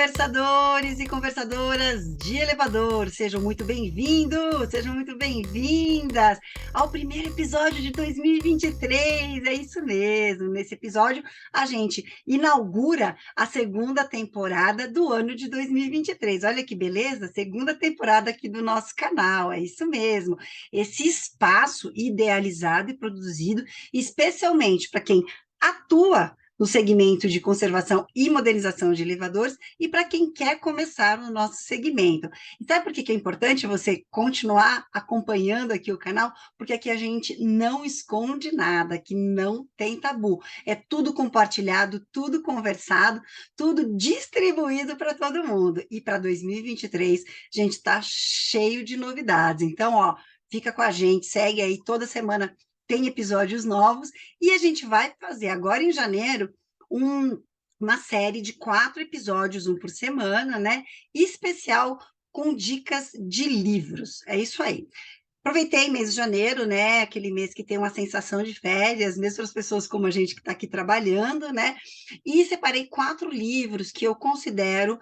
conversadores e conversadoras de elevador, sejam muito bem-vindos, sejam muito bem-vindas ao primeiro episódio de 2023, é isso mesmo, nesse episódio a gente inaugura a segunda temporada do ano de 2023, olha que beleza, segunda temporada aqui do nosso canal, é isso mesmo, esse espaço idealizado e produzido especialmente para quem atua no segmento de conservação e modernização de elevadores e para quem quer começar no nosso segmento. E sabe por que é importante você continuar acompanhando aqui o canal? Porque aqui a gente não esconde nada, que não tem tabu. É tudo compartilhado, tudo conversado, tudo distribuído para todo mundo. E para 2023, a gente está cheio de novidades. Então, ó, fica com a gente, segue aí toda semana tem episódios novos, e a gente vai fazer agora em janeiro uma série de 4 episódios, um por semana, né? Especial com dicas de livros. É isso aí. Aproveitei mês de janeiro, né? Aquele mês que tem uma sensação de férias, mesmo para as pessoas como a gente que está aqui trabalhando, né? E separei 4 livros que eu considero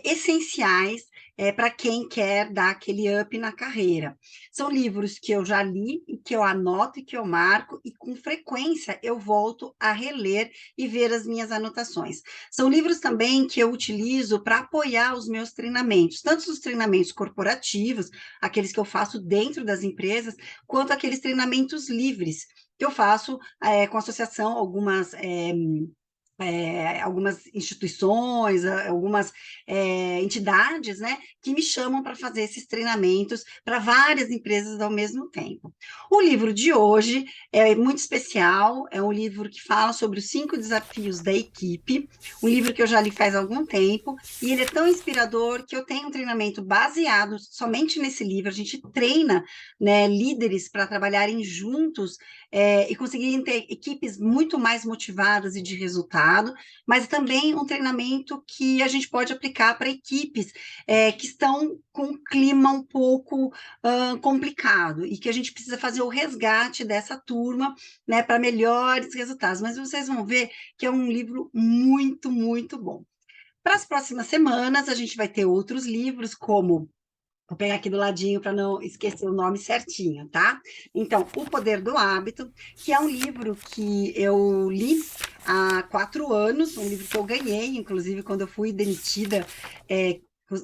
essenciais para quem quer dar aquele up na carreira. São livros que eu já li e que eu anoto e que eu marco, e com frequência eu volto a reler e ver as minhas anotações. São livros também que eu utilizo para apoiar os meus treinamentos, tanto os treinamentos corporativos, aqueles que eu faço dentro das empresas, quanto aqueles treinamentos livres que eu faço com a associação, algumas instituições, algumas entidades, né, que me chamam para fazer esses treinamentos para várias empresas ao mesmo tempo. O livro de hoje é muito especial, é um livro que fala sobre os 5 desafios da equipe, um livro que eu já li faz algum tempo, e ele é tão inspirador que eu tenho um treinamento baseado somente nesse livro. A gente treina, né, líderes para trabalharem juntos e conseguirem ter equipes muito mais motivadas e de resultado, mas também um treinamento que a gente pode aplicar para equipes que estão com um clima um pouco complicado e que a gente precisa fazer o resgate dessa turma, né, para melhores resultados. Mas vocês vão ver que é um livro muito, muito bom. Para as próximas semanas, a gente vai ter outros livros, como vou pegar aqui do ladinho para não esquecer o nome certinho, tá? Então, O Poder do Hábito, que é um livro que eu li há 4 anos, um livro que eu ganhei, inclusive, quando eu fui demitida,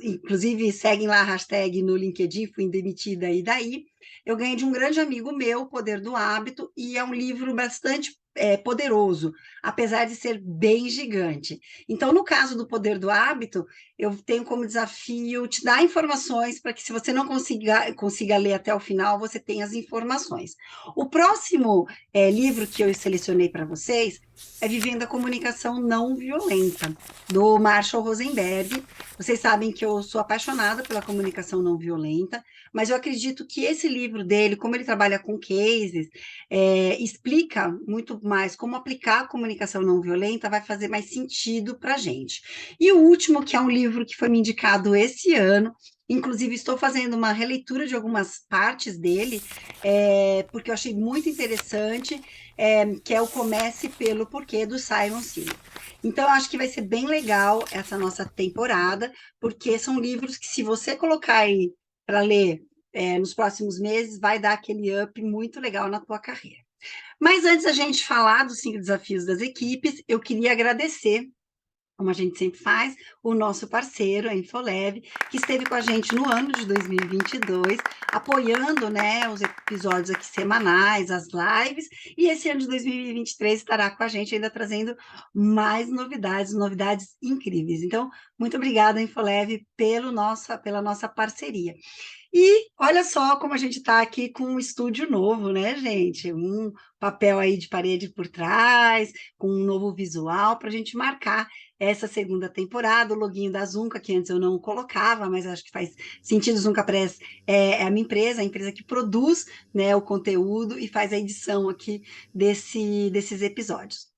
inclusive, seguem lá a hashtag no LinkedIn, fui demitida e daí. Eu ganhei de um grande amigo meu, O Poder do Hábito, e é um livro bastante poderoso, apesar de ser bem gigante. Então, no caso do Poder do Hábito, eu tenho como desafio te dar informações para que, se você não consiga ler até o final, você tenha as informações. O próximo livro que eu selecionei para vocês é Vivendo a Comunicação Não Violenta, do Marshall Rosenberg. Vocês sabem que eu sou apaixonada pela comunicação não violenta, mas eu acredito que esse livro dele, como ele trabalha com cases, explica muito mais como aplicar a comunicação não violenta, vai fazer mais sentido para a gente. E o último, que é um livro que foi me indicado esse ano, inclusive estou fazendo uma releitura de algumas partes dele, porque eu achei muito interessante, que é o Comece pelo Porquê, do Simon Sinek. Então, eu acho que vai ser bem legal essa nossa temporada, porque são livros que, se você colocar aí para ler nos próximos meses, vai dar aquele up muito legal na tua carreira. Mas antes da gente falar dos 5 desafios das equipes, eu queria agradecer, como a gente sempre faz, o nosso parceiro, a Infolev, que esteve com a gente no ano de 2022, apoiando, né, os episódios aqui semanais, as lives, e esse ano de 2023 estará com a gente ainda trazendo mais novidades, novidades incríveis. Então, muito obrigada, Infolev, pela nossa parceria. E olha só como a gente está aqui com um estúdio novo, né, gente? Um papel aí de parede por trás, com um novo visual para a gente marcar essa segunda temporada, o loginho da Zunca, que antes eu não colocava, mas acho que faz sentido. Zunca Press é a minha empresa, a empresa que produz, né, o conteúdo e faz a edição aqui desses episódios.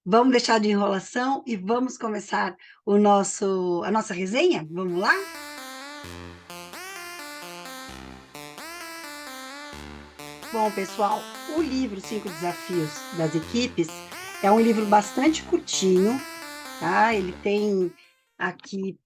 Vamos deixar de enrolação e vamos começar a nossa resenha? Vamos lá? Bom, pessoal, o livro 5 Desafios das Equipes é um livro bastante curtinho, tá? Ele tem aqui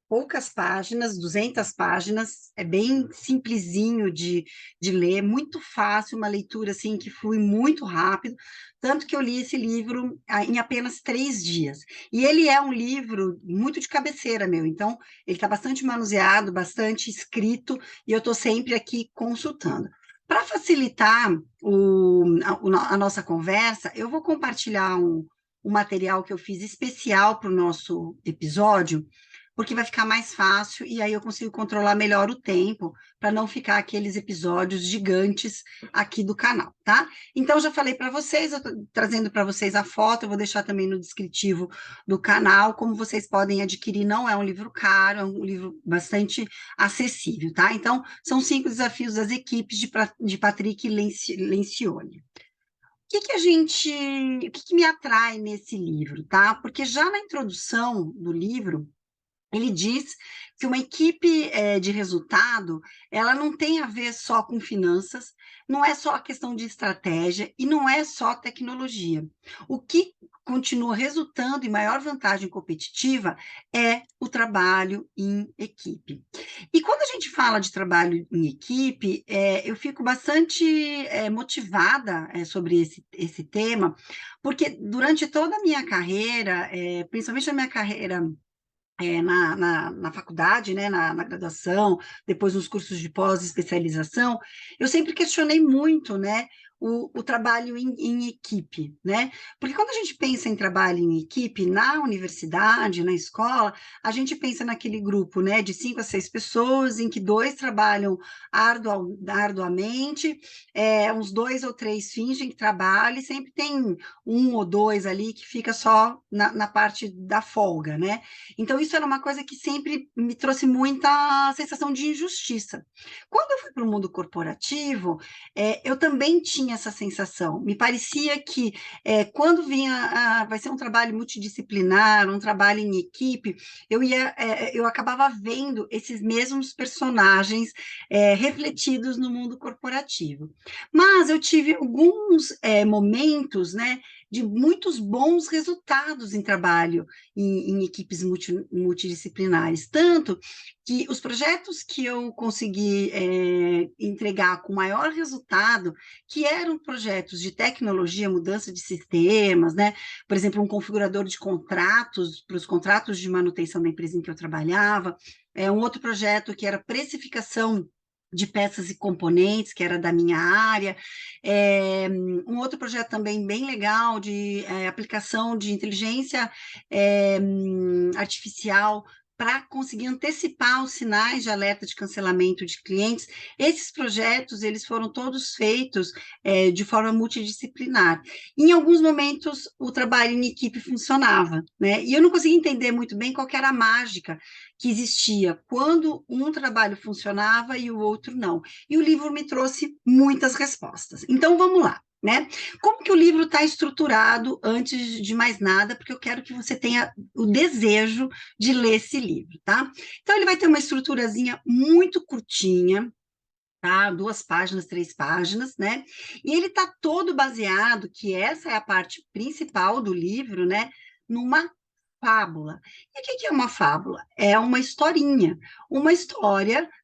poucas páginas, 200 páginas, é bem simplesinho de ler, muito fácil, uma leitura assim que flui muito rápido, tanto que eu li esse livro em apenas 3 dias. E ele é um livro muito de cabeceira, meu, então ele está bastante manuseado, bastante escrito, e eu estou sempre aqui consultando. Para facilitar a nossa conversa, eu vou compartilhar um material que eu fiz especial para o nosso episódio, porque vai ficar mais fácil e aí eu consigo controlar melhor o tempo para não ficar aqueles episódios gigantes aqui do canal, tá? Então já falei para vocês, eu tô trazendo para vocês a foto, eu vou deixar também no descritivo do canal, como vocês podem adquirir, não é um livro caro, é um livro bastante acessível, tá? Então, são 5 desafios das equipes de Patrick Lencioni. O que que me atrai nesse livro, tá? Porque já na introdução do livro, ele diz que uma equipe de resultado, ela não tem a ver só com finanças, não é só a questão de estratégia e não é só tecnologia. O que continua resultando em maior vantagem competitiva é o trabalho em equipe. E quando a gente fala de trabalho em equipe, eu fico bastante motivada sobre esse tema, porque durante toda a minha carreira, principalmente a minha carreira na faculdade, né, na graduação, depois nos cursos de pós-especialização, eu sempre questionei muito, né, o trabalho em equipe, né? Porque quando a gente pensa em trabalho em equipe na universidade, na escola, a gente pensa naquele grupo, né, de 5 a 6 pessoas, em que 2 trabalham arduamente, uns 2 ou 3 fingem que trabalham, e sempre tem 1 ou 2 ali que fica só na parte da folga, né? Então, isso era uma coisa que sempre me trouxe muita sensação de injustiça. Quando eu fui para o mundo corporativo, eu também tinha essa sensação. Me parecia que quando vinha, vai ser um trabalho multidisciplinar, um trabalho em equipe, eu acabava vendo esses mesmos personagens refletidos no mundo corporativo. Mas eu tive alguns momentos, né, de muitos bons resultados em trabalho em equipes multidisciplinares, tanto que os projetos que eu consegui entregar com maior resultado, que eram projetos de tecnologia, mudança de sistemas, né? Por exemplo, um configurador de contratos, para os contratos de manutenção da empresa em que eu trabalhava, um outro projeto que era precificação de peças e componentes, que era da minha área, um outro projeto também bem legal de aplicação de inteligência artificial para conseguir antecipar os sinais de alerta de cancelamento de clientes. Esses projetos, eles foram todos feitos de forma multidisciplinar. Em alguns momentos, o trabalho em equipe funcionava, né? E eu não conseguia entender muito bem qual que era a mágica que existia quando um trabalho funcionava e o outro não. E o livro me trouxe muitas respostas. Então, vamos lá. Né? Como que o livro está estruturado, antes de mais nada, porque eu quero que você tenha o desejo de ler esse livro, tá? Então, ele vai ter uma estruturazinha muito curtinha, tá? 2 páginas, 3 páginas, né? E ele está todo baseado, que essa é a parte principal do livro, né? Numa fábula. E o que que é uma fábula? É uma história,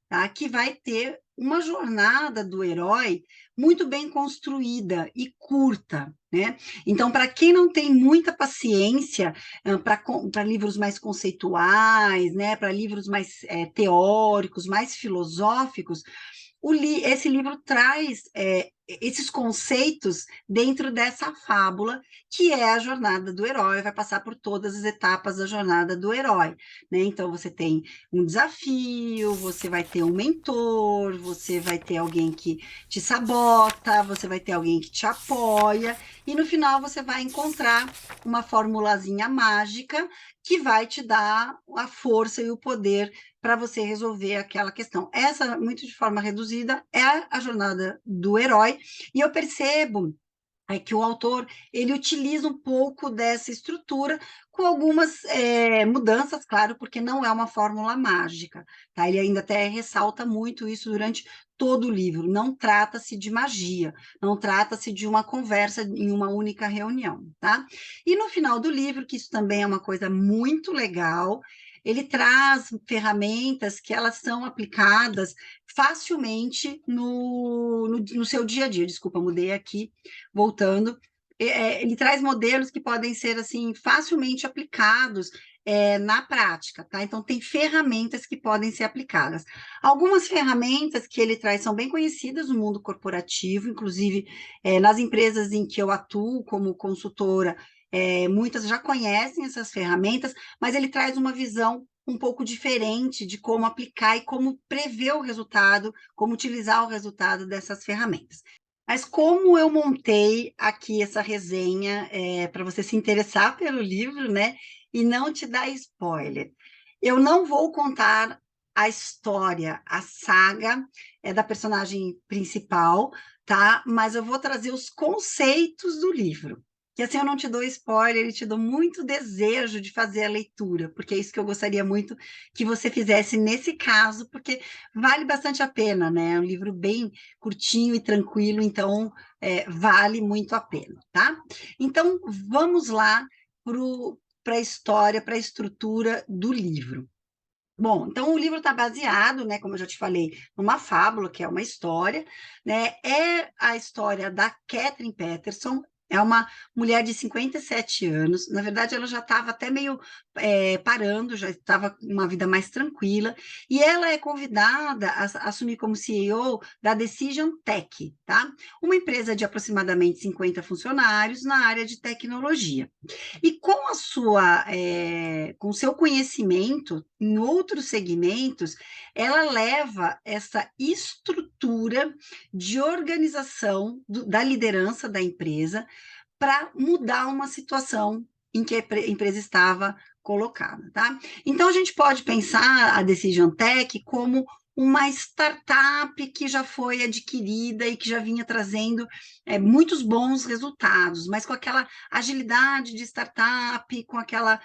tá? Que vai ter uma jornada do herói muito bem construída e curta, né? Então, para quem não tem muita paciência para livros mais conceituais, né? Para livros mais teóricos, mais filosóficos, esse livro traz esses conceitos dentro dessa fábula, que é a jornada do herói, vai passar por todas as etapas da jornada do herói, né? Então, você tem um desafio, você vai ter um mentor, você vai ter alguém que te sabota, você vai ter alguém que te apoia, e no final você vai encontrar uma formulazinha mágica que vai te dar a força e o poder para você resolver aquela questão. Essa, muito de forma reduzida, é a jornada do herói, e eu percebo que o autor ele utiliza um pouco dessa estrutura com algumas mudanças, claro, porque não é uma fórmula mágica, tá? Ele ainda até ressalta muito isso durante todo o livro. Não trata-se de magia, não trata-se de uma conversa em uma única reunião, tá? E no final do livro, que isso também é uma coisa muito legal, ele traz ferramentas que elas são aplicadas facilmente no seu dia a dia. Desculpa, mudei aqui, voltando. Ele traz modelos que podem ser assim facilmente aplicados na prática, tá? Então, tem ferramentas que podem ser aplicadas. Algumas ferramentas que ele traz são bem conhecidas no mundo corporativo, inclusive nas empresas em que eu atuo como consultora, muitas já conhecem essas ferramentas, mas ele traz uma visão um pouco diferente de como aplicar e como prever o resultado, como utilizar o resultado dessas ferramentas. Mas como eu montei aqui essa resenha para você se interessar pelo livro, né, e não te dar spoiler, eu não vou contar a história, a saga da personagem principal, tá? Mas eu vou trazer os conceitos do livro. Que assim eu não te dou spoiler e te dou muito desejo de fazer a leitura, porque é isso que eu gostaria muito que você fizesse nesse caso, porque vale bastante a pena, né? É um livro bem curtinho e tranquilo, então vale muito a pena, tá? Então vamos lá para a história, para a estrutura do livro. Bom, então o livro está baseado, né, como eu já te falei, numa fábula, que é uma história, né? É a história da Catherine Peterson, é uma mulher de 57 anos. Na verdade, ela já estava até meio parando, já estava com uma vida mais tranquila, e ela é convidada a assumir como CEO da Decision Tech, tá? Uma empresa de aproximadamente 50 funcionários na área de tecnologia. E com o seu conhecimento em outros segmentos, ela leva essa estrutura de organização da liderança da empresa para mudar uma situação em que a empresa estava colocada, tá? Então a gente pode pensar a Decision Tech como uma startup que já foi adquirida e que já vinha trazendo muitos bons resultados, mas com aquela agilidade de startup, com aquela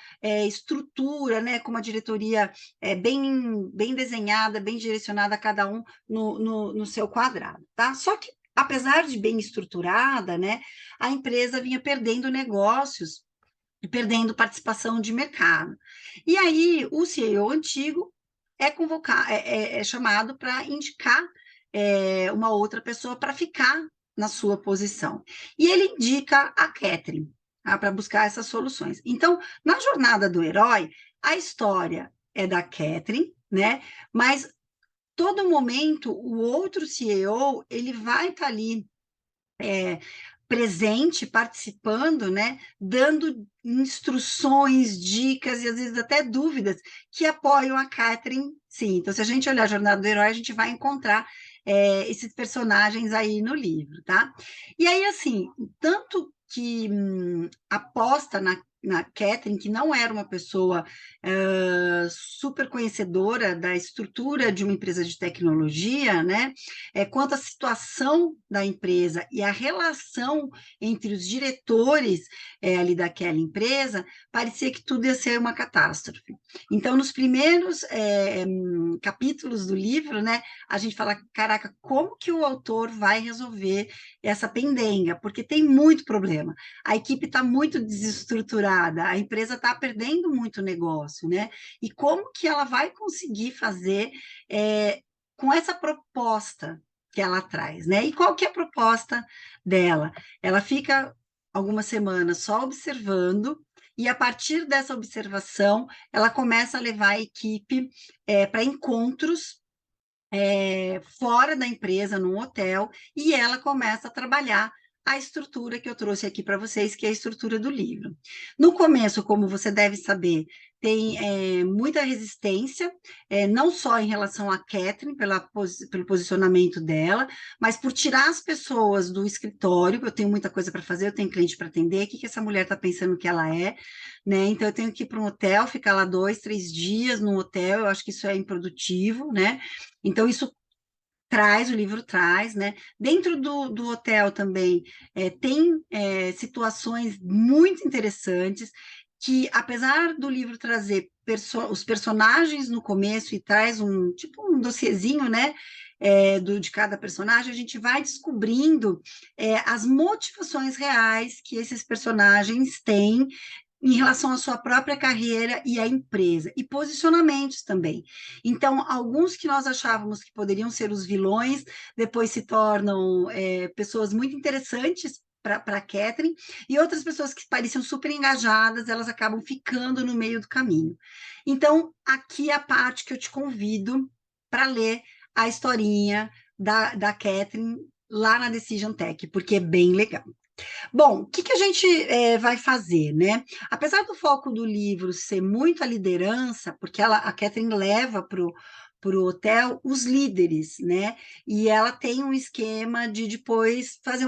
estrutura, né, com uma diretoria bem desenhada, bem direcionada, cada um no seu quadrado, tá? Só que, apesar de bem estruturada, né, a empresa vinha perdendo negócios e perdendo participação de mercado. E aí, o CEO antigo é chamado para indicar uma outra pessoa para ficar na sua posição. E ele indica a Catherine, tá, para buscar essas soluções. Então, na jornada do herói, a história é da Catherine, né? Mas todo momento o outro CEO ele vai estar ali presente, participando, né, dando instruções, dicas e às vezes até dúvidas que apoiam a Catherine, sim. Então, se a gente olhar a Jornada do Herói, a gente vai encontrar esses personagens aí no livro, tá? E aí, assim, tanto que aposta na Catherine, que não era uma pessoa super conhecedora da estrutura de uma empresa de tecnologia, né? Quanto à situação da empresa e a relação entre os diretores ali daquela empresa, parecia que tudo ia ser uma catástrofe. Então, nos primeiros capítulos do livro, né, a gente fala, caraca, como que o autor vai resolver essa pendenga? Porque tem muito problema. A equipe está muito desestruturada, a empresa está perdendo muito negócio, né? E como que ela vai conseguir fazer com essa proposta que ela traz, né? E qual que é a proposta dela? Ela fica algumas semanas só observando, e a partir dessa observação, ela começa a levar a equipe para encontros fora da empresa, num hotel, e ela começa a trabalhar a estrutura que eu trouxe aqui para vocês, que é a estrutura do livro. No começo, como você deve saber, tem muita resistência, não só em relação à Catherine, pelo posicionamento dela, mas por tirar as pessoas do escritório, eu tenho muita coisa para fazer, eu tenho cliente para atender, o que essa mulher está pensando que ela é, né? Então, eu tenho que ir para um hotel, ficar lá 2, 3 dias no hotel, eu acho que isso é improdutivo, né? Então, isso o livro traz, né? Dentro do hotel também tem situações muito interessantes que, apesar do livro trazer os personagens no começo e traz tipo um dossiezinho, né? De cada personagem, a gente vai descobrindo as motivações reais que esses personagens têm em relação à sua própria carreira e à empresa, e posicionamentos também. Então, alguns que nós achávamos que poderiam ser os vilões, depois se tornam pessoas muito interessantes para a Catherine, e outras pessoas que pareciam super engajadas, elas acabam ficando no meio do caminho. Então, aqui é a parte que eu te convido para ler a historinha da Catherine lá na Decision Tech, porque é bem legal. Bom, o que, que a gente vai fazer, né? Apesar do foco do livro ser muito a liderança, porque a Catherine leva para o hotel os líderes, né? E ela tem um esquema de depois fazer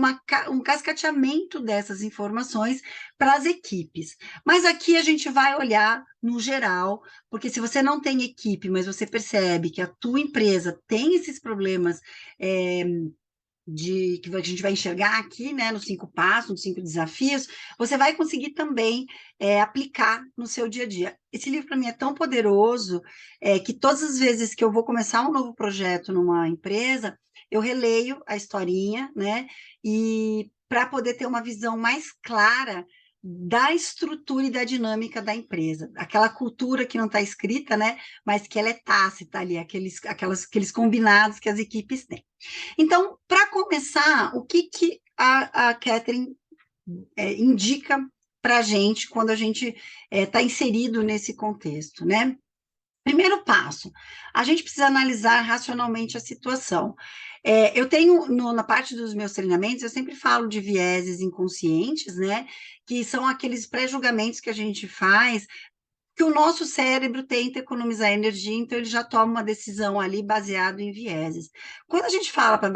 um cascateamento dessas informações para as equipes. Mas aqui a gente vai olhar no geral, porque se você não tem equipe, mas você percebe que a tua empresa tem esses problemas que a gente vai enxergar aqui, né, nos 5 passos, nos 5 desafios, você vai conseguir também aplicar no seu dia a dia. Esse livro, para mim, é tão poderoso que todas as vezes que eu vou começar um novo projeto numa empresa, eu releio a historinha, né, e para poder ter uma visão mais clara da estrutura e da dinâmica da empresa, aquela cultura que não está escrita, né, mas que ela é tácita ali, aqueles combinados que as equipes têm. Então, para começar, o que, que a Catherine indica para a gente quando a gente está inserido nesse contexto, né? Primeiro passo, a gente precisa analisar racionalmente a situação. Eu tenho, na parte dos meus treinamentos, eu sempre falo de vieses inconscientes, né? Que são aqueles pré-julgamentos que a gente faz que o nosso cérebro tenta economizar energia, então ele já toma uma decisão ali baseado em vieses. Quando a gente fala para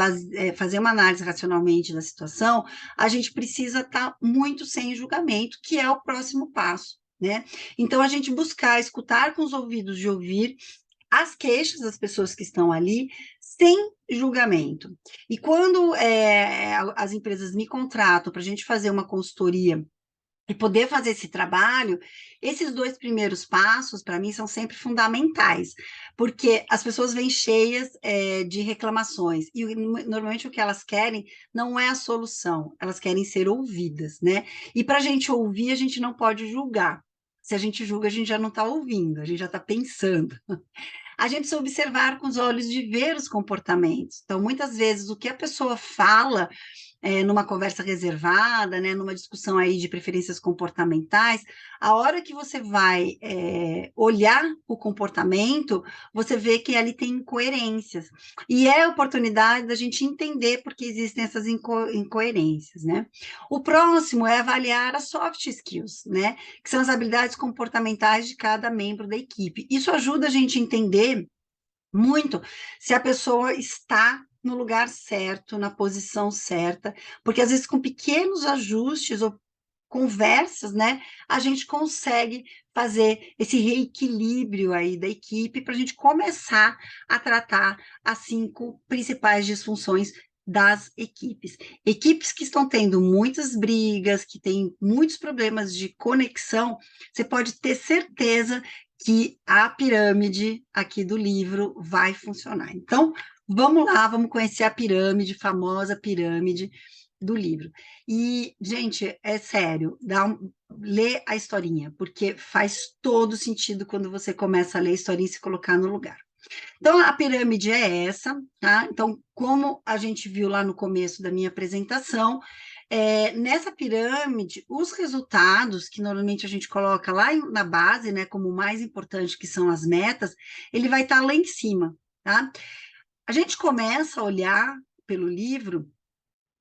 fazer uma análise racionalmente da situação, a gente precisa estar muito sem julgamento, que é o próximo passo, né? Então, a gente buscar escutar com os ouvidos de ouvir as queixas das pessoas que estão ali, sem julgamento. E quando as empresas me contratam para a gente fazer uma consultoria e poder fazer esse trabalho, esses 2 primeiros passos, para mim, são sempre fundamentais, porque as pessoas vêm cheias de reclamações, e normalmente o que elas querem não é a solução, elas querem ser ouvidas, né? E para a gente ouvir, a gente não pode julgar. Se a gente julga, a gente já não está ouvindo, a gente já está pensando. A gente precisa observar com os olhos de ver os comportamentos. Então, muitas vezes, o que a pessoa fala numa conversa reservada, né, numa discussão aí de preferências comportamentais, a hora que você vai olhar o comportamento, você vê que ali tem incoerências. E é a oportunidade da gente entender por que existem essas incoerências, né? O próximo é avaliar as soft skills, né? Que são as habilidades comportamentais de cada membro da equipe. Isso ajuda a gente a entender muito se a pessoa está no lugar certo, na posição certa, porque às vezes com pequenos ajustes ou conversas, né, a gente consegue fazer esse reequilíbrio aí da equipe para a gente começar a tratar as 5 principais disfunções das equipes. Equipes que estão tendo muitas brigas, que têm muitos problemas de conexão, você pode ter certeza que a pirâmide aqui do livro vai funcionar. Então, vamos lá, vamos conhecer a pirâmide, famosa pirâmide do livro. E, gente, é sério, lê a historinha, porque faz todo sentido quando você começa a ler a historinha e se colocar no lugar. Então, a pirâmide é essa, tá? Então, como a gente viu lá no começo da minha apresentação, nessa pirâmide, os resultados, que normalmente a gente coloca lá na base, né, como o mais importante, que são as metas, ele vai estar lá em cima, tá? A gente começa a olhar pelo livro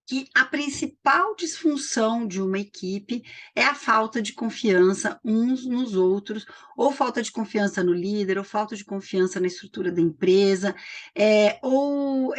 que a principal disfunção de uma equipe é a falta de confiança uns nos outros, ou falta de confiança no líder, ou falta de confiança na estrutura da empresa, ou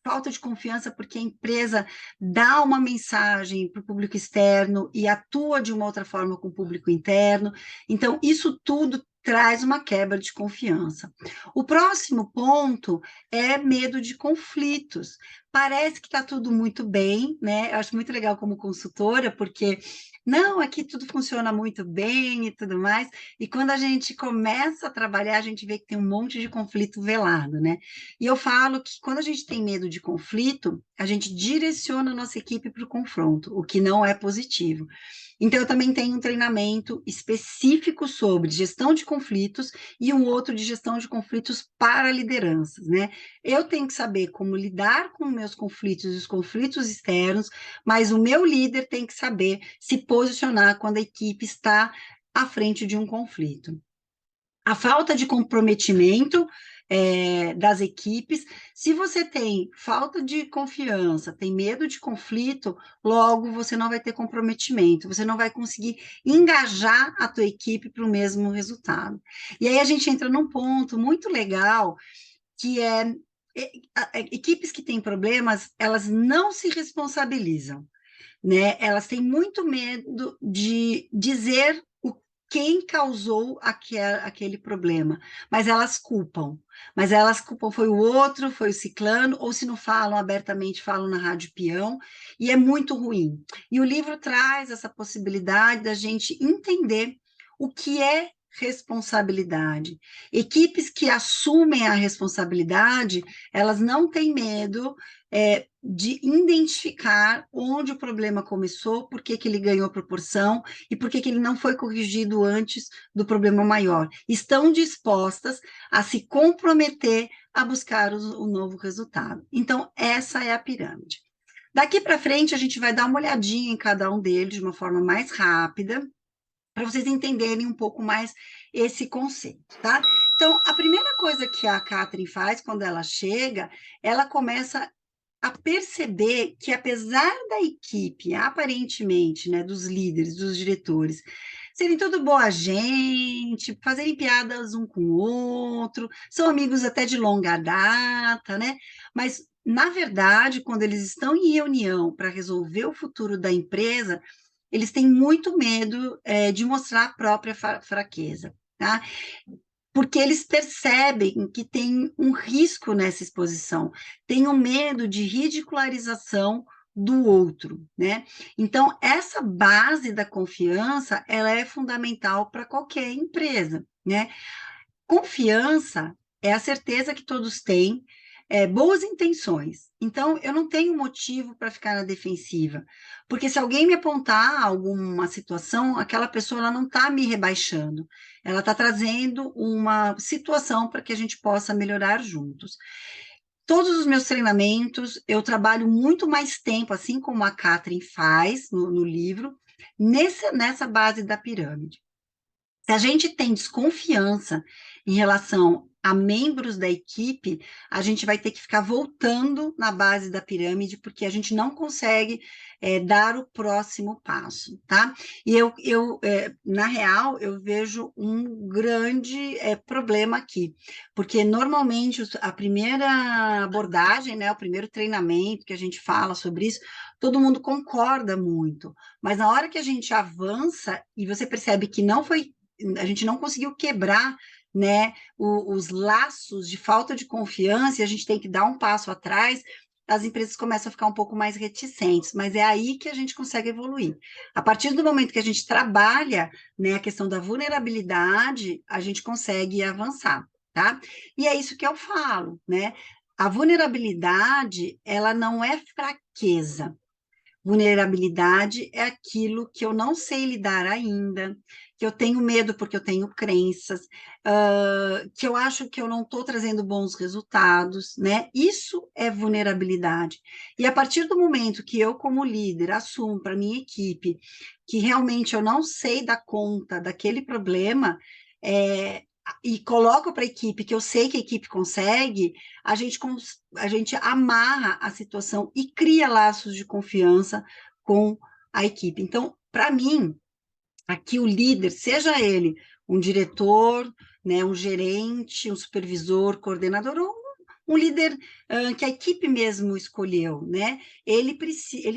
falta de confiança porque a empresa dá uma mensagem para o público externo e atua de uma outra forma com o público interno. Então, isso tudo traz uma quebra de confiança. O próximo ponto é medo de conflitos. Parece que está tudo muito bem, né? Eu acho muito legal como consultora, porque não, aqui tudo funciona muito bem e tudo mais. E quando a gente começa a trabalhar, a gente vê que tem um monte de conflito velado, né? E eu falo que quando a gente tem medo de conflito, a gente direciona a nossa equipe para o confronto, o que não é positivo. Então, eu também tenho um treinamento específico sobre gestão de conflitos e um outro de gestão de conflitos para lideranças, né? Eu tenho que saber como lidar com meus conflitos e os conflitos externos, mas o meu líder tem que saber se posicionar quando a equipe está à frente de um conflito. A falta de comprometimento das equipes. Se você tem falta de confiança, tem medo de conflito, logo você não vai ter comprometimento, você não vai conseguir engajar a tua equipe para o mesmo resultado. E aí a gente entra num ponto muito legal, que é equipes que têm problemas, elas não se responsabilizam, né? Elas têm muito medo de dizer quem causou aquele problema, mas elas culpam. Mas elas culpam foi o outro, foi o ciclano, ou se não falam abertamente, falam na rádio peão, e é muito ruim. E o livro traz essa possibilidade da gente entender o que é responsabilidade. Equipes que assumem a responsabilidade, elas não têm medo de identificar onde o problema começou, por que que ele ganhou proporção e por que que ele não foi corrigido antes do problema maior. Estão dispostas a se comprometer a buscar o novo resultado. Então, essa é a pirâmide. Daqui para frente, a gente vai dar uma olhadinha em cada um deles de uma forma mais rápida, para vocês entenderem um pouco mais esse conceito, tá? Então, a primeira coisa que a Catherine faz quando ela chega, ela começa a perceber que, apesar da equipe, aparentemente, né, dos líderes, dos diretores, serem tudo boa gente, fazerem piadas um com o outro, são amigos até de longa data, né? Mas, na verdade, quando eles estão em reunião para resolver o futuro da empresa, eles têm muito medo de mostrar a própria fraqueza, tá? Porque eles percebem que tem um risco nessa exposição, tem um medo de ridicularização do outro, né? Então, essa base da confiança, ela é fundamental para qualquer empresa, né? Confiança é a certeza que todos têm, boas intenções. Então, eu não tenho motivo para ficar na defensiva, porque se alguém me apontar alguma situação, aquela pessoa ela não está me rebaixando, ela está trazendo uma situação para que a gente possa melhorar juntos. Todos os meus treinamentos, eu trabalho muito mais tempo, assim como a Catherine faz no livro, nessa base da pirâmide. Se a gente tem desconfiança em relação a membros da equipe, a gente vai ter que ficar voltando na base da pirâmide, porque a gente não consegue dar o próximo passo, tá? E na real, eu vejo um grande problema aqui, porque normalmente a primeira abordagem, né, o primeiro treinamento que a gente fala sobre isso, todo mundo concorda muito, mas na hora que a gente avança e você percebe que a gente não conseguiu quebrar, né, os laços de falta de confiança, e a gente tem que dar um passo atrás, as empresas começam a ficar um pouco mais reticentes, mas é aí que a gente consegue evoluir. A partir do momento que a gente trabalha, né, a questão da vulnerabilidade, a gente consegue avançar, tá? E é isso que eu falo, né? A vulnerabilidade, ela não é fraqueza. Vulnerabilidade é aquilo que eu não sei lidar ainda, que eu tenho medo porque eu tenho crenças, que eu acho que eu não estou trazendo bons resultados, né? Isso é vulnerabilidade. E a partir do momento que eu, como líder, assumo para minha equipe que realmente eu não sei dar conta daquele problema, e coloco para a equipe que eu sei que a equipe consegue, a gente amarra a situação e cria laços de confiança com a equipe. Então, para mim, aqui o líder, seja ele um diretor, né, um gerente, um supervisor, coordenador ou um líder que a equipe mesmo escolheu, né? Ele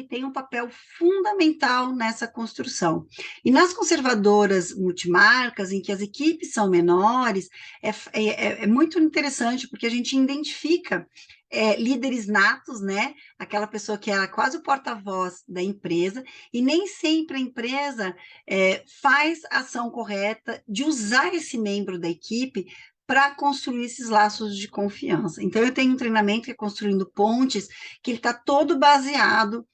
tem um papel fundamental nessa construção. E nas conservadoras multimarcas, em que as equipes são menores, é muito interessante, porque a gente identifica líderes natos, né? Aquela pessoa que é quase o porta-voz da empresa, e nem sempre a empresa faz a ação correta de usar esse membro da equipe para construir esses laços de confiança. Então, eu tenho um treinamento que é Construindo Pontes, que ele está todo baseado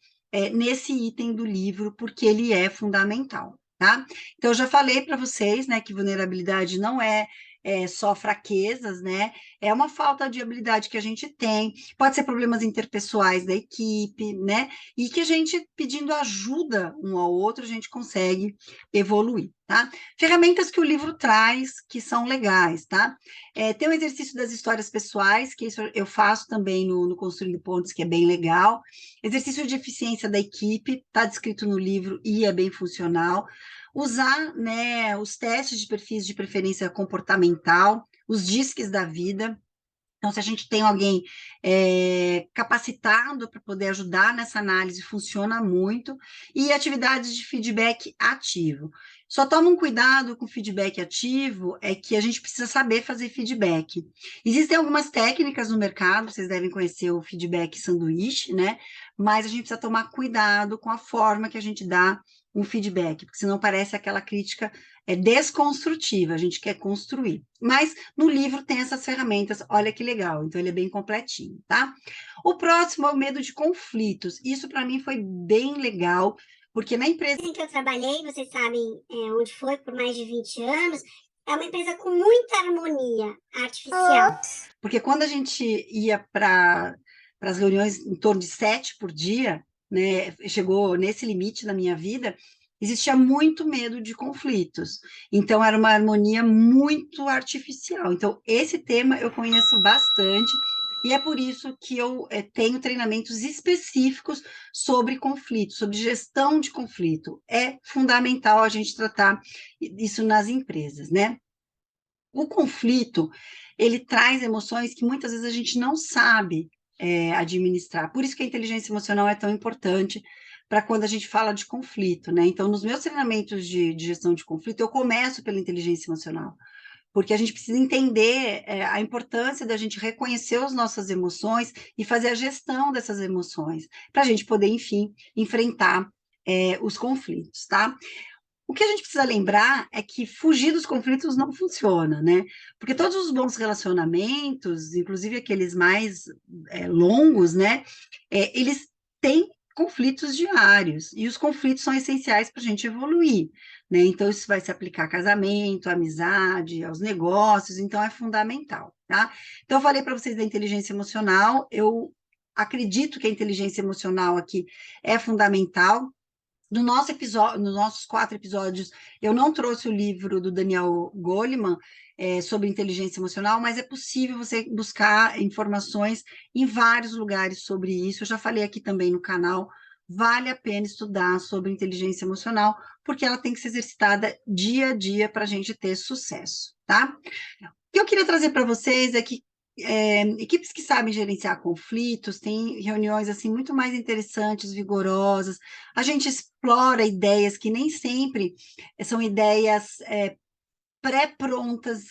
nesse item do livro, porque ele é fundamental, tá? Então, eu já falei para vocês, né, que vulnerabilidade não é só fraquezas, né? É uma falta de habilidade que a gente tem, pode ser problemas interpessoais da equipe, né? E que a gente, pedindo ajuda um ao outro, a gente consegue evoluir, tá? Ferramentas que o livro traz que são legais, tá? Tem o exercício das histórias pessoais, que isso eu faço também no Construindo Pontes, que é bem legal. Exercício de eficiência da equipe, está descrito no livro e é bem funcional. Usar, né, os testes de perfis de preferência comportamental, os disques da vida. Então, se a gente tem alguém capacitado para poder ajudar nessa análise, funciona muito. E atividades de feedback ativo. Só toma um cuidado com feedback ativo, é que a gente precisa saber fazer feedback. Existem algumas técnicas no mercado, vocês devem conhecer o feedback sanduíche, né? Mas a gente precisa tomar cuidado com a forma que a gente dá um feedback, porque senão parece aquela crítica desconstrutiva, a gente quer construir. Mas no livro tem essas ferramentas, olha que legal, então ele é bem completinho, tá? O próximo é o medo de conflitos. Isso para mim foi bem legal, porque na empresa em que eu trabalhei, vocês sabem onde foi por mais de 20 anos, é uma empresa com muita harmonia artificial. Porque quando a gente ia para as reuniões em torno de 7 por dia, né, chegou nesse limite na minha vida, existia muito medo de conflitos. Então, era uma harmonia muito artificial. Então, esse tema eu conheço bastante, e é por isso que eu tenho treinamentos específicos sobre conflito, sobre gestão de conflito. É fundamental a gente tratar isso nas empresas, né? O conflito, ele traz emoções que muitas vezes a gente não sabe administrar. Por isso que a inteligência emocional é tão importante para quando a gente fala de conflito, né? Então, nos meus treinamentos de gestão de conflito, eu começo pela inteligência emocional, porque a gente precisa entender a importância da gente reconhecer as nossas emoções e fazer a gestão dessas emoções, para a gente poder, enfim, enfrentar os conflitos, tá? O que a gente precisa lembrar é que fugir dos conflitos não funciona, né? Porque todos os bons relacionamentos, inclusive aqueles mais longos, né? Eles têm conflitos diários, e os conflitos são essenciais para a gente evoluir, né? Então, isso vai se aplicar a casamento, à amizade, aos negócios, então é fundamental, tá? Então, eu falei para vocês da inteligência emocional, eu acredito que a inteligência emocional aqui é fundamental. No nosso episódio, nos nossos 4 episódios, eu não trouxe o livro do Daniel Goleman sobre inteligência emocional, mas é possível você buscar informações em vários lugares sobre isso. Eu já falei aqui também no canal. Vale a pena estudar sobre inteligência emocional, porque ela tem que ser exercitada dia a dia para a gente ter sucesso, tá? O que eu queria trazer para vocês é que equipes que sabem gerenciar conflitos têm reuniões assim muito mais interessantes, vigorosas. A gente explora ideias que nem sempre são ideias pré-prontas,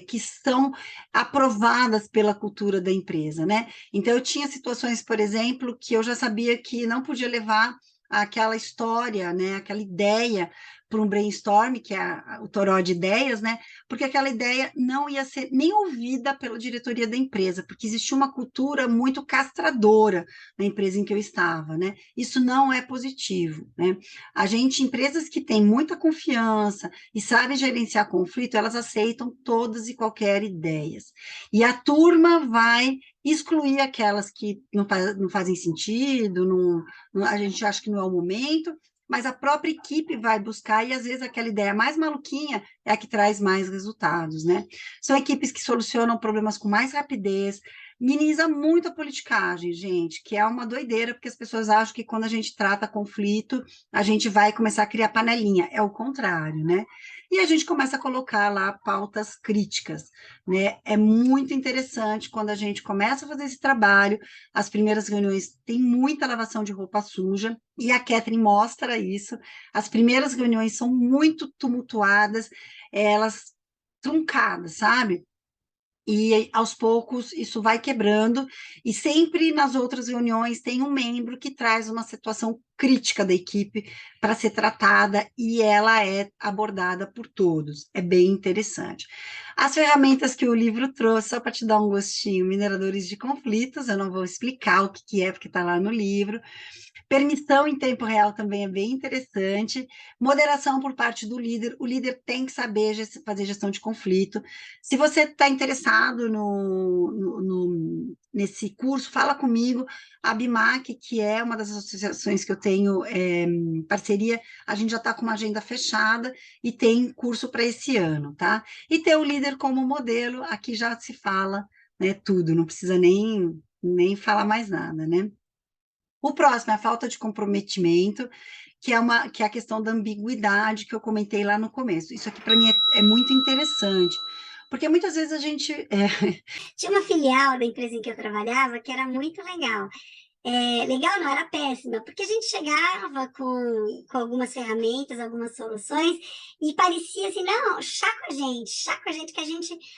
que são aprovadas pela cultura da empresa, né? Então, eu tinha situações, por exemplo, que eu já sabia que não podia levar aquela história, né, aquela ideia para um brainstorm, que é o toró de ideias, né? Porque aquela ideia não ia ser nem ouvida pela diretoria da empresa, porque existia uma cultura muito castradora na empresa em que eu estava, né? Isso não é positivo, né? A gente, empresas que têm muita confiança e sabem gerenciar conflito, elas aceitam todas e qualquer ideias. E a turma vai excluir aquelas que não fazem sentido, a gente acha que não é o momento, mas a própria equipe vai buscar, e às vezes aquela ideia mais maluquinha é a que traz mais resultados, né? São equipes que solucionam problemas com mais rapidez, minimiza muito a politicagem, gente, que é uma doideira, porque as pessoas acham que quando a gente trata conflito, a gente vai começar a criar panelinha. É o contrário, né? E a gente começa a colocar lá pautas críticas, né? É muito interessante quando a gente começa a fazer esse trabalho. As primeiras reuniões têm muita lavação de roupa suja, e a Catherine mostra isso. As primeiras reuniões são muito tumultuadas, elas truncadas, sabe? E aos poucos isso vai quebrando, e sempre nas outras reuniões tem um membro que traz uma situação crítica da equipe para ser tratada e ela é abordada por todos. É bem interessante. As ferramentas que o livro trouxe, só para te dar um gostinho, mineradores de conflitos, eu não vou explicar o que que é, porque está lá no livro. Permissão em tempo real também é bem interessante. Moderação por parte do líder. O líder tem que saber fazer gestão de conflito. Se você está interessado nesse curso, fala comigo. A BIMAC, que é uma das associações que eu tenho parceria, a gente já está com uma agenda fechada e tem curso para esse ano, tá? E ter o líder como modelo, aqui já se fala, né, tudo, não precisa nem falar mais nada, né? O próximo é a falta de comprometimento, que é a questão da ambiguidade que eu comentei lá no começo. Isso aqui, para mim, é muito interessante, porque muitas vezes a gente. Tinha uma filial da empresa em que eu trabalhava que era muito legal. Legal não, era péssima, porque a gente chegava com algumas ferramentas, algumas soluções, e parecia assim, não, chá com a gente que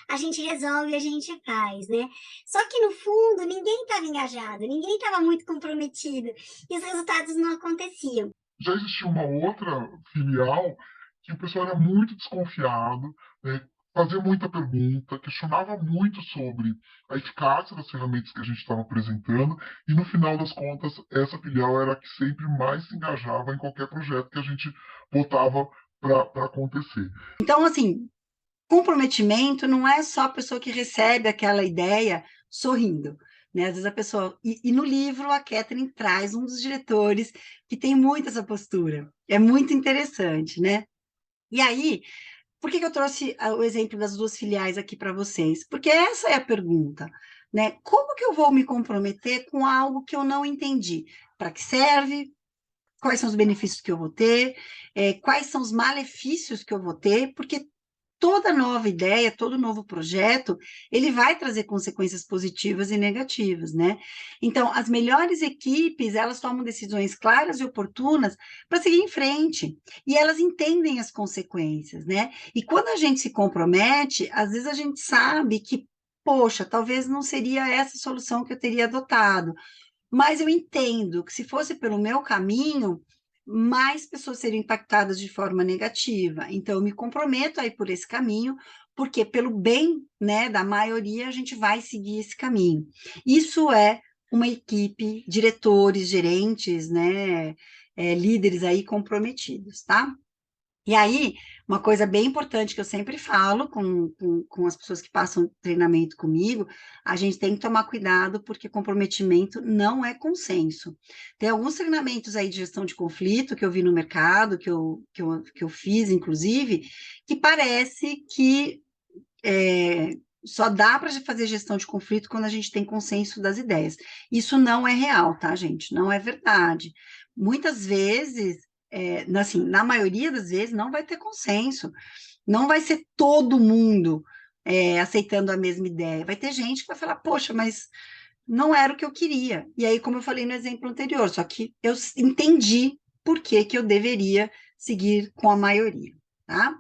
a gente resolve, a gente faz, né? Só que no fundo ninguém estava engajado, ninguém estava muito comprometido, e os resultados não aconteciam. Já existia uma outra filial que o pessoal era muito desconfiado, né, fazia muita pergunta, questionava muito sobre a eficácia das ferramentas que a gente estava apresentando, e no final das contas, essa filial era a que sempre mais se engajava em qualquer projeto que a gente botava para acontecer. Então, assim, comprometimento não é só a pessoa que recebe aquela ideia sorrindo, né? Às vezes a pessoa. E no livro, a Catherine traz um dos diretores que tem muito essa postura. É muito interessante, né? E aí, por que eu trouxe o exemplo das duas filiais aqui para vocês? Porque essa é a pergunta, né? Como que eu vou me comprometer com algo que eu não entendi? Para que serve? Quais são os benefícios que eu vou ter? Quais são os malefícios que eu vou ter? Porque toda nova ideia, todo novo projeto, ele vai trazer consequências positivas e negativas, né? Então, as melhores equipes, elas tomam decisões claras e oportunas para seguir em frente, e elas entendem as consequências, né? E quando a gente se compromete, às vezes a gente sabe que, poxa, talvez não seria essa solução que eu teria adotado, mas eu entendo que se fosse pelo meu caminho, mais pessoas seriam impactadas de forma negativa. Então, eu me comprometo a ir por esse caminho, porque pelo bem, né, da maioria, a gente vai seguir esse caminho. Isso é uma equipe, diretores, gerentes, né, líderes aí comprometidos, tá? E aí, uma coisa bem importante que eu sempre falo com as pessoas que passam treinamento comigo, a gente tem que tomar cuidado, porque comprometimento não é consenso. Tem alguns treinamentos aí de gestão de conflito que eu vi no mercado, que eu fiz, inclusive, que parece que só dá para fazer gestão de conflito quando a gente tem consenso das ideias. Isso não é real, tá, gente? Não é verdade. Muitas vezes, assim, na maioria das vezes, não vai ter consenso. Não vai ser todo mundo aceitando a mesma ideia. Vai ter gente que vai falar, poxa, mas não era o que eu queria. E aí, como eu falei no exemplo anterior, só que eu entendi por que que eu deveria seguir com a maioria, tá?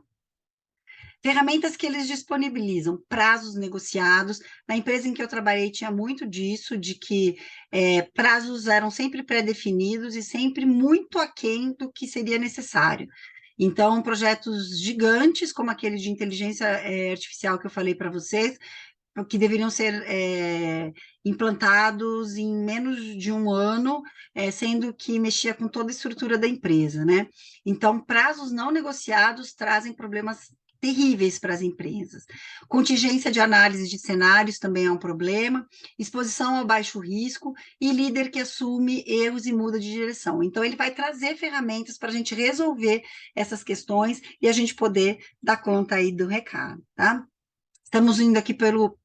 Ferramentas que eles disponibilizam, prazos negociados. Na empresa em que eu trabalhei tinha muito disso, de que prazos eram sempre pré-definidos e sempre muito aquém do que seria necessário. Então, projetos gigantes, como aquele de inteligência artificial que eu falei para vocês, que deveriam ser implantados em menos de um ano, sendo que mexia com toda a estrutura da empresa, né? Então, prazos não negociados trazem problemas terríveis para as empresas. Contingência de análise de cenários também é um problema, exposição ao baixo risco e líder que assume erros e muda de direção. Então, ele vai trazer ferramentas para a gente resolver essas questões e a gente poder dar conta aí do recado, tá? Estamos indo aqui para o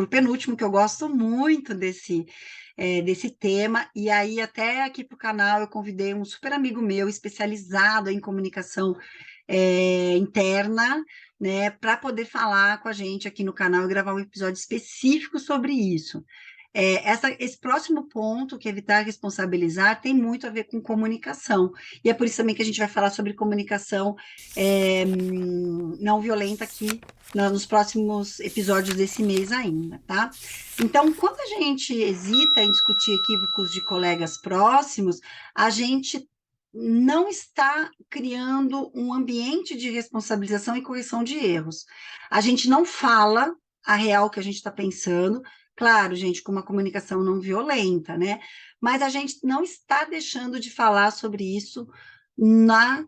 penúltimo, que eu gosto muito desse tema, e aí até aqui para o canal eu convidei um super amigo meu, especializado em comunicação interna, né, para poder falar com a gente aqui no canal e gravar um episódio específico sobre isso. Esse próximo ponto, que é evitar responsabilizar, tem muito a ver com comunicação, e é por isso também que a gente vai falar sobre comunicação não violenta aqui nos próximos episódios desse mês ainda, tá? Então, quando a gente hesita em discutir equívocos de colegas próximos, a gente não está criando um ambiente de responsabilização e correção de erros. A gente não fala a real que a gente está pensando, claro, gente, com uma comunicação não violenta, né? Mas a gente não está deixando de falar sobre isso na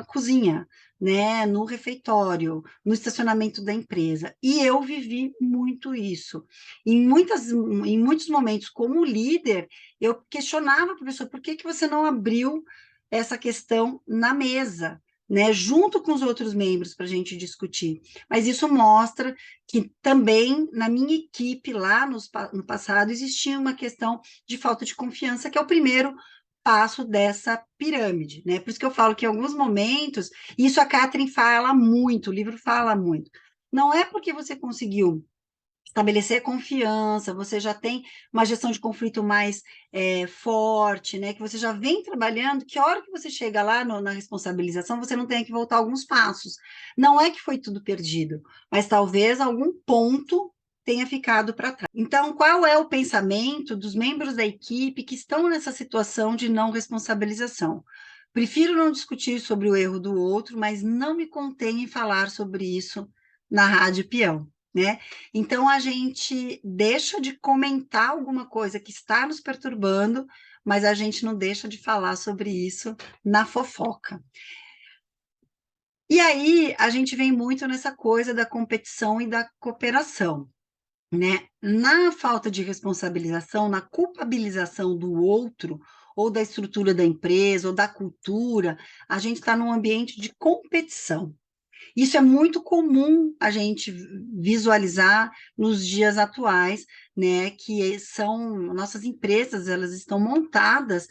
cozinha, né? No refeitório, no estacionamento da empresa. E eu vivi muito isso. Em muitos momentos, como líder, eu questionava para a professor, por que que você não abriu essa questão na mesa, né, junto com os outros membros para a gente discutir? Mas isso mostra que também na minha equipe lá no passado existia uma questão de falta de confiança, que é o primeiro passo dessa pirâmide, né? Por isso que eu falo que em alguns momentos, isso a Catherine fala muito, o livro fala muito. Não é porque você conseguiu estabelecer confiança, você já tem uma gestão de conflito mais forte, né? Que você já vem trabalhando, que a hora que você chega lá na responsabilização, você não tem que voltar alguns passos. Não é que foi tudo perdido, mas talvez algum ponto tenha ficado para trás. Então, qual é o pensamento dos membros da equipe que estão nessa situação de não responsabilização? Prefiro não discutir sobre o erro do outro, mas não me contenho em falar sobre isso na Rádio Peão, né? Então, a gente deixa de comentar alguma coisa que está nos perturbando, mas a gente não deixa de falar sobre isso na fofoca. E aí, a gente vem muito nessa coisa da competição e da cooperação, né? Na falta de responsabilização, na culpabilização do outro, ou da estrutura da empresa, ou da cultura, a gente está num ambiente de competição. Isso é muito comum a gente visualizar nos dias atuais, né? Que são nossas empresas, elas estão montadas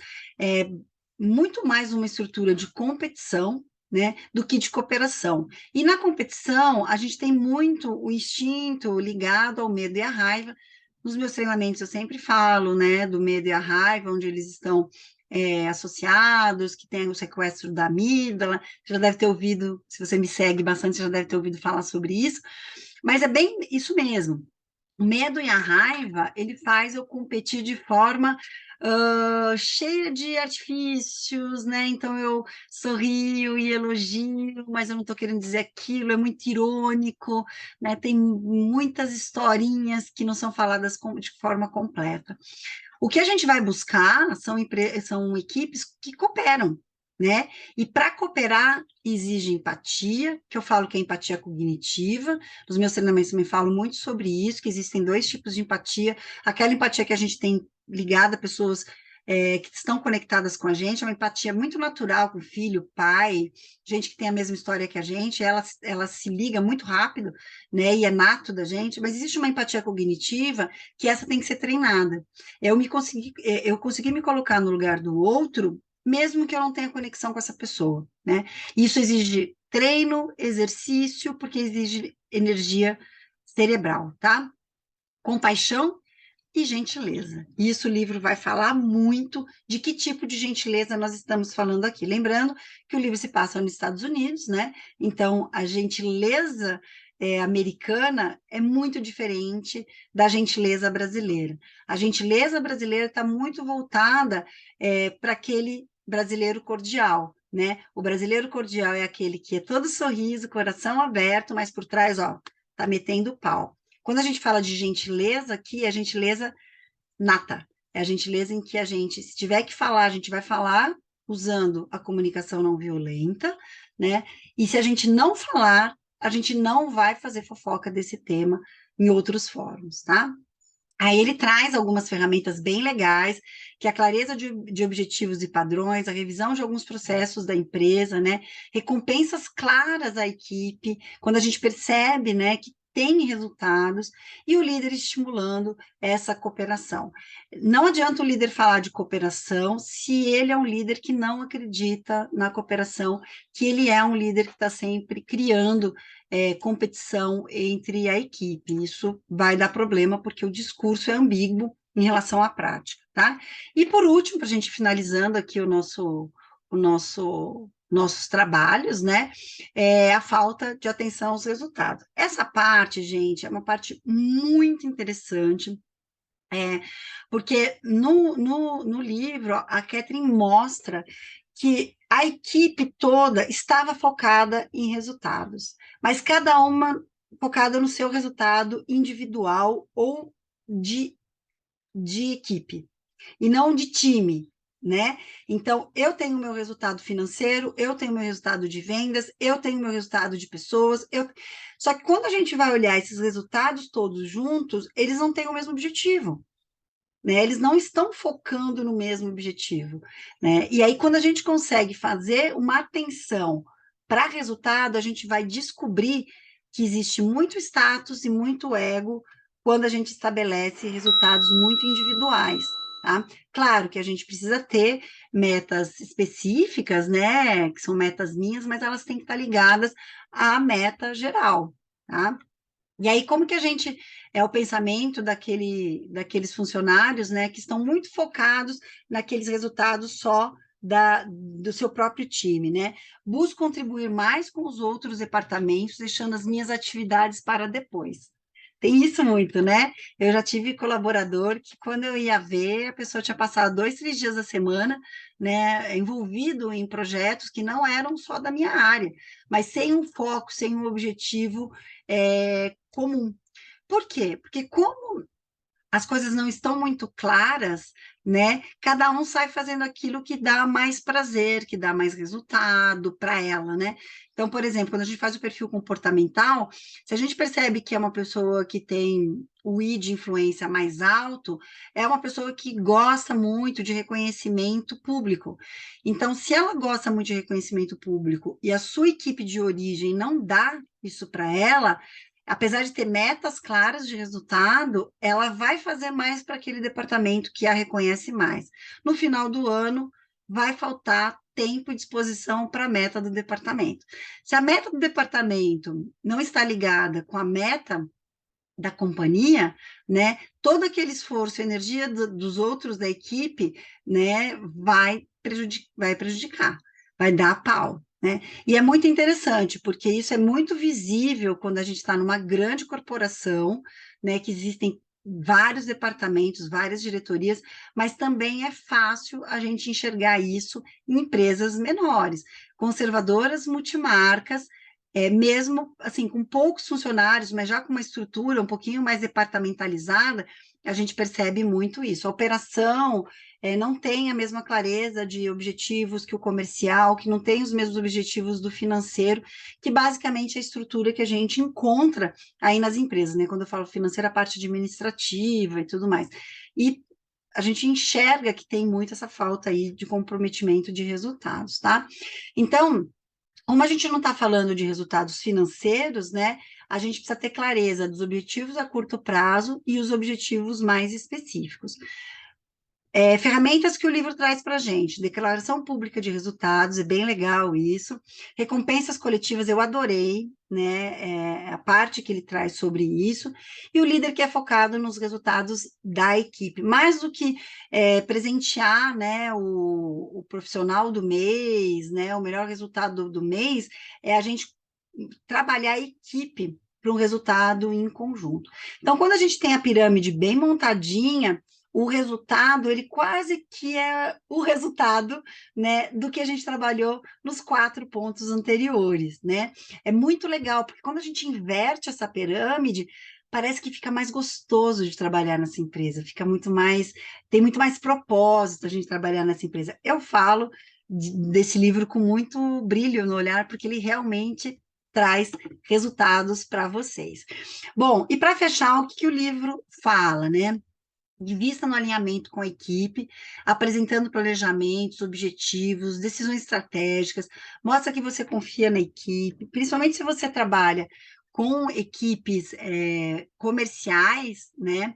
muito mais uma estrutura de competição, né, do que de cooperação. E na competição, a gente tem muito o instinto ligado ao medo e à raiva. Nos meus treinamentos eu sempre falo, né, do medo e a raiva, onde eles estão associados, que tem o sequestro da amígdala. Você já deve ter ouvido, se você me segue bastante, você já deve ter ouvido falar sobre isso, mas é bem isso mesmo. O medo e a raiva, ele faz eu competir de forma cheia de artifícios, né? Então eu sorrio e elogio, mas eu não estou querendo dizer aquilo, é muito irônico, né? Tem muitas historinhas que não são faladas de forma completa. O que a gente vai buscar são equipes que cooperam, né? E para cooperar exige empatia, que eu falo que é empatia cognitiva. Nos meus treinamentos também falo muito sobre isso, que existem dois tipos de empatia. Aquela empatia que a gente tem ligada a pessoas que estão conectadas com a gente, é uma empatia muito natural com filho, pai, gente que tem a mesma história que a gente, ela se liga muito rápido, né? E é nato da gente, mas existe uma empatia cognitiva que essa tem que ser treinada. Eu consegui me colocar no lugar do outro, mesmo que eu não tenha conexão com essa pessoa, né? Isso exige treino, exercício, porque exige energia cerebral, tá? Compaixão e gentileza. E isso o livro vai falar muito de que tipo de gentileza nós estamos falando aqui. Lembrando que o livro se passa nos Estados Unidos, né? Então, a gentileza americana é muito diferente da gentileza brasileira. A gentileza brasileira está muito voltada para aquele brasileiro cordial, né? O brasileiro cordial é aquele que é todo sorriso, coração aberto, mas por trás, ó, tá metendo pau. Quando a gente fala de gentileza aqui, é gentileza nata. É a gentileza em que a gente, se tiver que falar, a gente vai falar usando a comunicação não violenta, né? E se a gente não falar, a gente não vai fazer fofoca desse tema em outros fóruns, tá? Aí ele traz algumas ferramentas bem legais, que é a clareza de objetivos e padrões, a revisão de alguns processos da empresa, né? Recompensas claras à equipe, quando a gente percebe, né, que tem resultados, e o líder estimulando essa cooperação. Não adianta o líder falar de cooperação se ele é um líder que não acredita na cooperação, que ele é um líder que está sempre criando competição entre a equipe. Isso vai dar problema, porque o discurso é ambíguo em relação à prática, tá? E por último, para a gente finalizando aqui nossos trabalhos, né? É a falta de atenção aos resultados. Essa parte, gente, é uma parte muito interessante, É, porque no livro, a Catherine mostra que a equipe toda estava focada em resultados, mas cada uma focada no seu resultado individual ou de, de equipe, e não de time, né? Então, eu tenho meu resultado financeiro, eu tenho meu resultado de vendas, eu tenho meu resultado de pessoas, Só que quando a gente vai olhar esses resultados todos juntos, eles não têm o mesmo objetivo, né? Eles não estão focando no mesmo objetivo, né? E aí, quando a gente consegue fazer uma atenção para resultado, a gente vai descobrir que existe muito status e muito ego quando a gente estabelece resultados muito individuais, tá? Claro que a gente precisa ter metas específicas, né? Que são metas minhas, mas elas têm que estar ligadas à meta geral, tá? E aí, como que a gente é o pensamento daqueles funcionários, né, que estão muito focados naqueles resultados só do seu próprio time, né? Busco contribuir mais com os outros departamentos, deixando as minhas atividades para depois. Tem isso muito, né? Eu já tive colaborador que, quando eu ia ver, a pessoa tinha passado 2, 3 dias da semana, né, envolvido em projetos que não eram só da minha área, mas sem um foco, sem um objetivo comum. Por quê? Porque como as coisas não estão muito claras, né? Cada um sai fazendo aquilo que dá mais prazer, que dá mais resultado para ela, né? Então, por exemplo, quando a gente faz o perfil comportamental, se a gente percebe que é uma pessoa que tem o I de influência mais alto, é uma pessoa que gosta muito de reconhecimento público. Então, se ela gosta muito de reconhecimento público e a sua equipe de origem não dá isso para ela, apesar de ter metas claras de resultado, ela vai fazer mais para aquele departamento que a reconhece mais. No final do ano, vai faltar tempo e disposição para a meta do departamento. Se a meta do departamento não está ligada com a meta da companhia, né, todo aquele esforço, energia dos outros da equipe, né, vai prejudicar, vai dar pau, né? E é muito interessante, porque isso é muito visível quando a gente está numa grande corporação, né, que existem vários departamentos, várias diretorias, mas também é fácil a gente enxergar isso em empresas menores, conservadoras multimarcas, mesmo assim, com poucos funcionários, mas já com uma estrutura um pouquinho mais departamentalizada, a gente percebe muito isso. A operação não tem a mesma clareza de objetivos que o comercial, que não tem os mesmos objetivos do financeiro, que basicamente é a estrutura que a gente encontra aí nas empresas, né? Quando eu falo financeira, a parte administrativa e tudo mais. E a gente enxerga que tem muito essa falta aí de comprometimento de resultados, tá? Então, como a gente não está falando de resultados financeiros, né? A gente precisa ter clareza dos objetivos a curto prazo e os objetivos mais específicos. Ferramentas que o livro traz para a gente, declaração pública de resultados, é bem legal isso. Recompensas coletivas, eu adorei, né? A parte que ele traz sobre isso. E o líder que é focado nos resultados da equipe, mais do que presentear, né, o profissional do mês, né, o melhor resultado do mês, é a gente trabalhar a equipe para um resultado em conjunto. Então, quando a gente tem a pirâmide bem montadinha, o resultado, ele quase que é o resultado, né, do que a gente trabalhou nos 4 pontos anteriores, né? É muito legal, porque quando a gente inverte essa pirâmide, parece que fica mais gostoso de trabalhar nessa empresa, tem muito mais propósito a gente trabalhar nessa empresa. Eu falo desse livro com muito brilho no olhar, porque ele realmente traz resultados para vocês. Bom, e para fechar, o que o livro fala, né? Invista no alinhamento com a equipe, apresentando planejamentos, objetivos, decisões estratégicas, mostra que você confia na equipe, principalmente se você trabalha com equipes comerciais, né?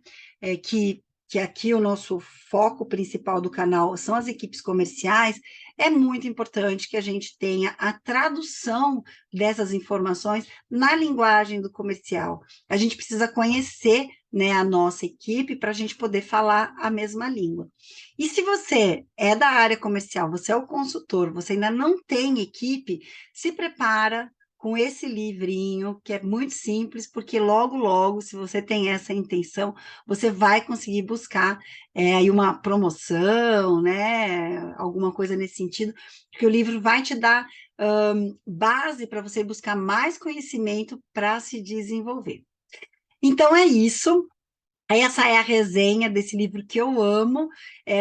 Que aqui o nosso foco principal do canal são as equipes comerciais, é muito importante que a gente tenha a tradução dessas informações na linguagem do comercial. A gente precisa conhecer, né, a nossa equipe para a gente poder falar a mesma língua. E se você é da área comercial, você é o consultor, você ainda não tem equipe, se prepara com esse livrinho, que é muito simples, porque logo, logo, se você tem essa intenção, você vai conseguir buscar aí uma promoção, né? Alguma coisa nesse sentido, porque o livro vai te dar base para você buscar mais conhecimento para se desenvolver. Então é isso. Essa é a resenha desse livro que eu amo.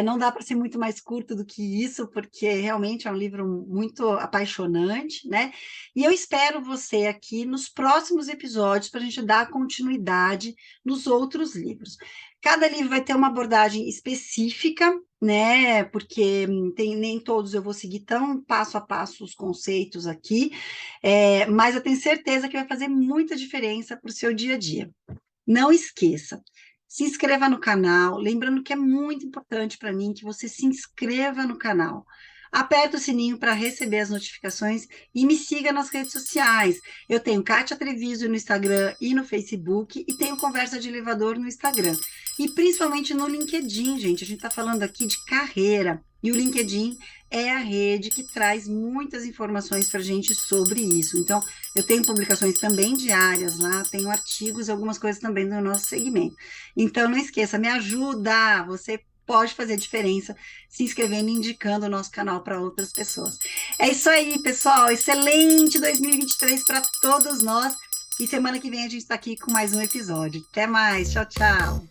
Não dá para ser muito mais curto do que isso, porque realmente é um livro muito apaixonante, né? E eu espero você aqui nos próximos episódios para a gente dar continuidade nos outros livros. Cada livro vai ter uma abordagem específica, né? Porque nem todos eu vou seguir tão passo a passo os conceitos aqui, mas eu tenho certeza que vai fazer muita diferença para o seu dia a dia. Não esqueça, se inscreva no canal, lembrando que é muito importante para mim que você se inscreva no canal. Aperta o sininho para receber as notificações e me siga nas redes sociais. Eu tenho Kátia Treviso no Instagram e no Facebook e tenho Conversa de Elevador no Instagram. E principalmente no LinkedIn, gente. A gente está falando aqui de carreira e o LinkedIn é a rede que traz muitas informações para a gente sobre isso. Então, eu tenho publicações também diárias lá, tenho artigos, algumas coisas também do nosso segmento. Então, não esqueça, me ajuda, você pode fazer diferença se inscrevendo e indicando o nosso canal para outras pessoas. É isso aí, pessoal, excelente 2023 para todos nós e semana que vem a gente está aqui com mais um episódio. Até mais, tchau, tchau!